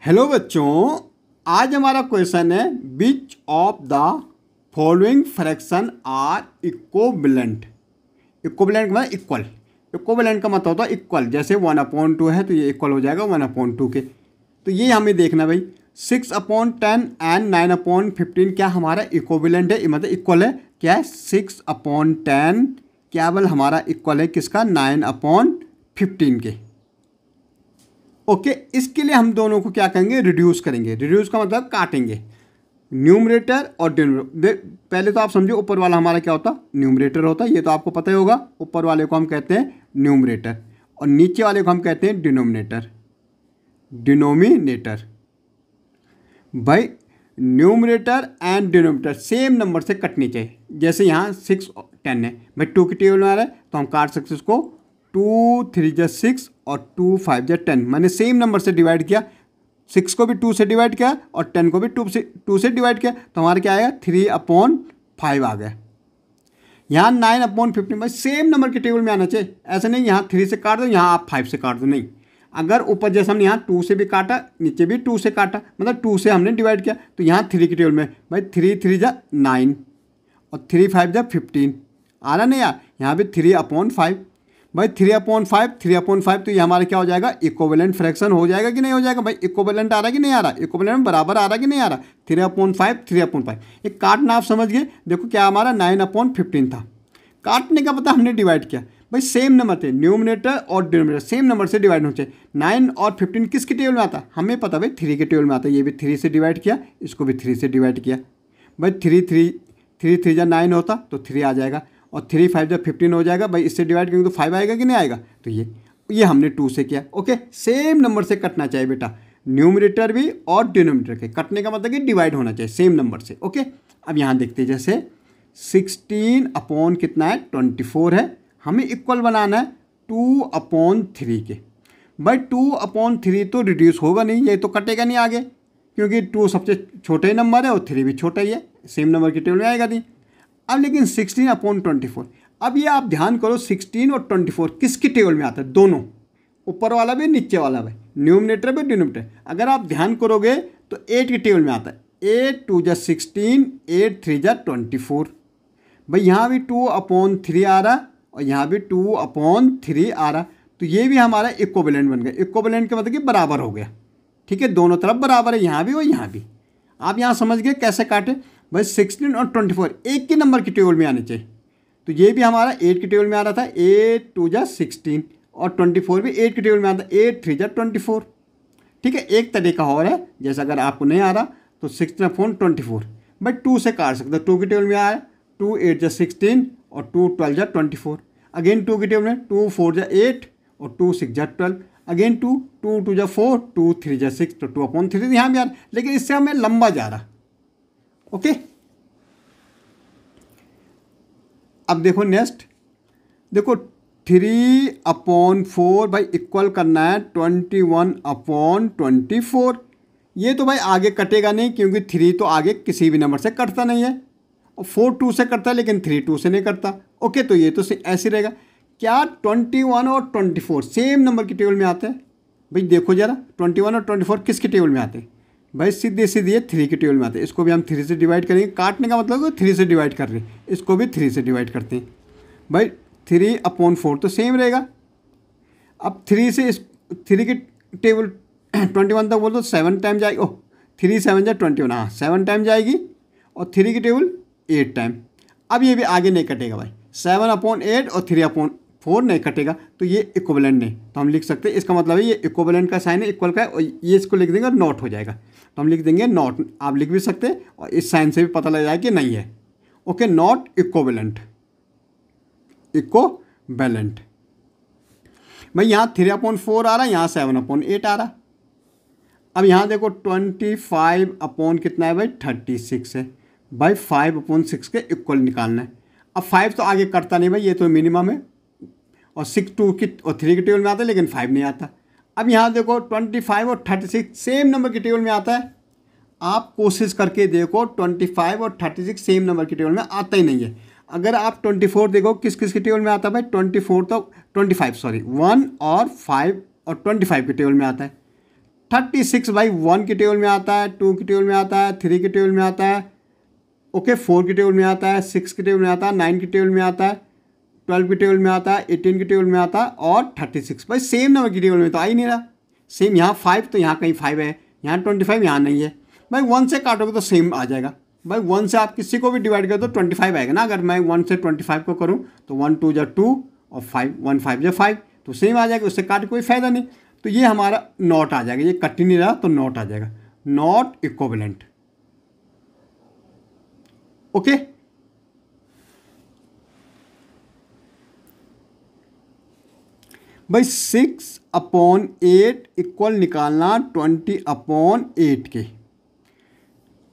Hello बच्चों, आज हमारा क्वेश्चन है which of the following fraction are equivalent. Equivalent मतलब इक्वल। इक्विवेलेंट का मतलब होता है इक्वल। जैसे 1/2 है तो ये इक्वल हो जाएगा 1/2 के। तो ये हमें देखना भाई 6/10 एंड 9/15 क्या हमारा इक्विवेलेंट है, मतलब इक्वल है। क्या है 6/10 केवल हमारा इक्वल है किसका 9/15 के। ओके इसके लिए हम दोनों को क्या करेंगे रिड्यूस करेंगे। रिड्यूस का मतलब काटेंगे न्यूमरेटर और डिनोमिनेटर। पहले तो आप समझो ऊपर वाला हमारा क्या होता न्यूमरेटर होता, ये तो आपको पता ही होगा। ऊपर वाले को हम कहते हैं न्यूमरेटर और नीचे वाले को हम कहते हैं डिनोमिनेटर। डिनोमिनेटर भाई numerator and denominator same number से कटनी चाहिए। जैसे यहाँ 6 और 10 है भाई 2 की टेबल में आ रहा है तो हम काट सकते उसको 2 3 जा 6 और 2 5 जा 10। मैंने सेम नंबर से डिवाइड किया, 6 को भी 2 से डिवाइड किया और 10 को भी 2 से डिवाइड किया तो हमारा क्या आएगा 3/5 आ गया। यहाँ 9/15 भाई सेम नंबर के टेबल में आना चाहिए। ऐसा नहीं यहाँ 3 से काट दो यहाँ आप 5 से काट दो, नहीं। अगर ऊपर जैसे हमने यहाँ 2 से भी काटा नीचे भी 2 से काटा मतलब 2 से हमने डिवाइड किया तो यहाँ 3 की टेबल में भाई 3 3 जा 9 और 3 5 जा 15 आ रहा नहीं यार। यहाँ भी 3/5 भाई 3/5 तो ये हमारा क्या हो जाएगा इक्विवेलेंट फ्रैक्शन हो जाएगा कि नहीं हो जाएगा। भाई इक्विवेलेंट आ रहा है कि नहीं आ रहा, इक्विवेलेंट में बराबर आ रहा है कि नहीं आ रहा। 3/5 ये काटना आप समझ गए। देखो क्या हमारा 9/15 था, काटने का पता हमने डिवाइड किया भाई सेम नंबर थे न्यूमरेटर और डिनोमिनेटर सेम नंबर से डिवाइड होना चाहिए। 9 और 15 किसके टेबल में आता है हमें पता भाई 3 के टेबल में आता है। ये भी 3 से डिवाइड किया, इसको भी 3 से डिवाइड किया भाई 3 3 जा 9 होता तो 3 आ जाएगा और 3 5 जा 15 हो जाएगा भाई। इससे डिवाइड करेंगे तो 5 आएगा कि नहीं आएगा। तो ये हमने 2 से किया। ओके सेम नंबर से कटना चाहिए बेटा, न्यूमरेटर भी और डिनोमिनेटर के। कटने का मतलब कि डिवाइड होना चाहिए सेम नंबर से। ओके अब यहाँ देखते हैं जैसे 16 कितना है 24 है, हमें इक्वल बनाना है 2/3 के। भाई 2/3 तो रिड्यूस होगा नहीं, ये तो कटेगा नहीं आगे क्योंकि 2 सबसे छोटा ही नंबर है और 3 भी छोटा ही है, सेम नंबर की टेबल में आएगा नहीं। अब लेकिन 16/24 अब ये आप ध्यान करो 16 और 24 किसकी टेबल में आता है दोनों, ऊपर वाला भी नीचे वाला भी, न्यूमरेटर भी डिनोमिनेटर। अगर आप ध्यान करोगे तो 8 की टेबल में आता है। 8 2 जा 16 8 3 जा 24 भाई यहाँ भी 2/3 आ रहा और यहाँ भी 2/3 आ रहा तो ये भी हमारा इक्विवेलेंट बन गया। इक्विवेलेंट का मतलब कि बराबर हो गया। ठीक है दोनों तरफ बराबर है, यहाँ भी और यहाँ भी। आप यहाँ समझ गए कैसे काटे भाई 16 और 24 एक ही नंबर की टेबल में आने चाहिए। तो ये भी हमारा 8 की टेबल में आ रहा था 8 2 जा 16 और 24 भी 8 की टेबल में आता है 8 3 जा 24। ठीक है एक तरीका और है, जैसे अगर आपको नहीं आ रहा तो 16/24 भाई 2 से काट सकते हो। 2 की टेबल में आया 2 8 जा 16 और 2 12 जा 24। अगेन 2 की टेबल में 2 4 जा 8 और 2 6 जा 12। अगेन 2 2 जा 4 2 3 जा 6 तो 2/3 यहाँ भी आ रहा, लेकिन इससे हमें लंबा जा रहा। ओके अब देखो नेक्स्ट, देखो 3/4 भाई इक्वल करना है 21/24। ये तो भाई आगे कटेगा नहीं क्योंकि 3 तो आगे किसी भी नंबर से कटता नहीं है और 4 2 से कटता है लेकिन 3 2 से नहीं कटता। ओके तो ये तो ऐसे रहेगा। क्या 21 और 24 सेम नंबर की टेबल में आते हैं भाई। देखो जरा 21 और 24 किसकी टेबल में आते हैं भाई सीधे ये 3 की टेबल में आते हैं। इसको भी हम 3 से डिवाइड करेंगे, काटने का मतलब 3 से डिवाइड कर रहे हैं, इसको भी 3 से डिवाइड करते हैं भाई 3/4 तो सेम रहेगा। अब 3 से 3 की टेबल 21 तक बोल तो 7 टाइम जाएगी। ओह 3 7 जा 21 हाँ 7 टाइम जाएगी और 3 की टेबल 8 टाइम। अब ये भी आगे नहीं कटेगा भाई 7/8 और 3/4 नहीं कटेगा तो ये इक्विवेलेंट नहीं। तो हम लिख सकते हैं इसका मतलब है ये इक्विवेलेंट का साइन है, इक्वल का है और ये इसको लिख देंगे और नॉट हो जाएगा। तो हम लिख देंगे नॉट, आप लिख भी सकते हैं और इस साइन से भी पता लग जाएगा कि नहीं है। Okay not equivalent. इक्विवेलेंट भाई यहाँ 3/4 आ रहा है, यहाँ 7/8 आ रहा। अब यहाँ देखो 25 कितना है भाई 36 है भाई 5/6 के इक्वल निकालना है। अब 5 तो आगे करता नहीं भाई, ये तो मिनिमम है और 6 2 की और 3 की टेबल में आता है लेकिन 5 नहीं आता। अब यहाँ देखो 25 और 36 सेम नंबर की टेबल में आता है। आप कोशिश करके देखो 25 और 36 सेम नंबर की टेबल में आता ही नहीं है। अगर आप 24 देखो किस किस की टेबल में आता है भाई 25 1 और 5 और 25 की टेबल में आता है। 36/1 की टेबल में आता है, 2 की टेबल में आता है, 3 की टेबल में आता है, ओके 4 की टेबल में आता है, 6 की टेबल में आता है, 9 की टेबल में आता है, 12 की टेबल में आता है, 18 की टेबल में आता है और 36। भाई सेम नंबर की टेबल में तो आ ही नहीं रहा। सेम यहाँ 5 तो यहाँ कहीं 5 है, यहाँ 25 यहाँ नहीं है। भाई 1 से काटोगे तो सेम आ जाएगा। भाई 1 से आप किसी को भी डिवाइड करो तो 25 आएगा ना। अगर मैं 1 से 25 को करूँ तो 1 2 जा 2 और 5 1 5 जा 5 तो सेम आ जाएगा, उससे काट कोई फायदा नहीं। तो ये हमारा नॉट आ जाएगा, ये कट ही नहीं रहा तो नॉट आ जाएगा, नॉट इक्विवेलेंट। ओके भाई 6/8 इक्वल निकालना 20/8 के।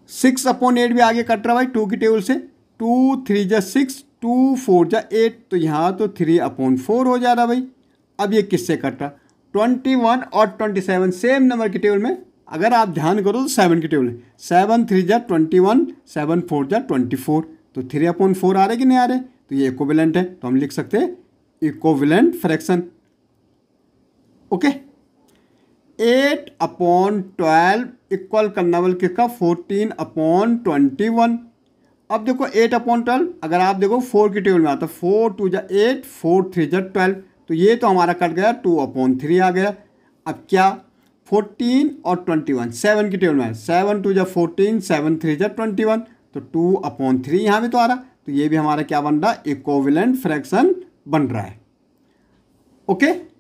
6/8 भी आगे कट रहा भाई 2 की टेबल से, 2 3 जा 6, 2 4 जा 8 तो यहाँ तो 3/4 हो जा रहा भाई। अब ये किससे कट रहा, 21 और 27 सेम नंबर की टेबल में। अगर आप ध्यान करो तो 7 की टेबल है, 7 3 जा 21, 7 4 जा 24 तो 3/4 आ रहे कि नहीं आ रहे, तो ये इक्विवेलेंट है। तो हम लिख सकते हैं इक्विवेलेंट फ्रैक्शन। ओके 8/12 इक्वल करना बल किसका, 14/21। अब देखो 8/12 अगर आप देखो 4 की टेबल में आता है, 4 2 जा 8, 4 3 जा 12 तो ये तो हमारा कट गया, 2/3 आ गया। अब क्या 14 और 21 7 की टेबल में है, 7 2 जा 14, 7 3 जा 21 तो 2/3 यहाँ भी तो आ रहा। तो ये भी हमारा क्या बन रहा है, इक्विवेलेंट फ्रैक्शन बन रहा है। ओके